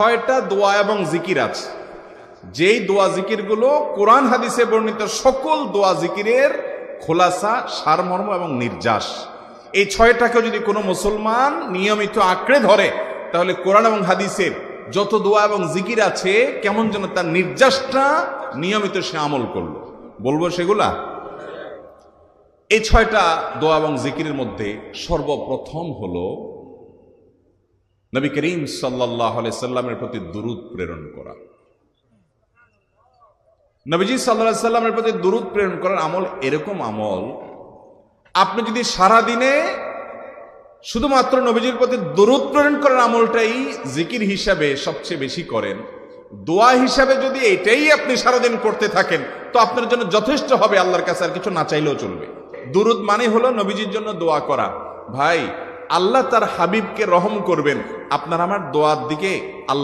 ছয়টা দোয়া এবং জিকির আছে, যেই দোয়া জিকিরগুলো কোরআন হাদিসে বর্ণিত সকল দোয়া জিকিরের খোলাসা, সারমর্ম এবং নির্যাস। এই ছয়টাকে যদি কোনো মুসলমান নিয়মিত আঁকড়ে ধরে, তাহলে কোরআন এবং হাদিসের যত দোয়া এবং জিকির আছে কেমন যেন তার নির্যাসটা নিয়মিত সে আমল করলো। বলবো সেগুলা। এই ছয়টা দোয়া এবং জিকিরের মধ্যে সর্বপ্রথম হলো নবী করিম সাল্লাল্লাহু আলাইহি সাল্লামের প্রতি দুরূদ প্রেরণ করা। নবীজি সাল্লাল্লাহু আলাইহি সাল্লামের প্রতি দুরূদ প্রেরণ করার আমল এরকম আমল, আপনি যদি সারা দিনে শুধুমাত্র নবীজির প্রতি দুরূদ প্রেরণ করার আমলটাই জিকির হিসাবে সবচেয়ে বেশি করেন, দোয়া হিসাবে যদি এটাই আপনি সারাদিন করতে থাকেন, তো আপনার জন্য যথেষ্ট হবে, আল্লাহর কাছে আর কিছু না চাইলেও চলবে। দুরূদ মানে হলো নবীজির জন্য দোয়া করা। ভাই, আল্লাহ তার হাবিবকে রহম করবেন, আপনার আমার দোয়ার দিকে আল্লাহ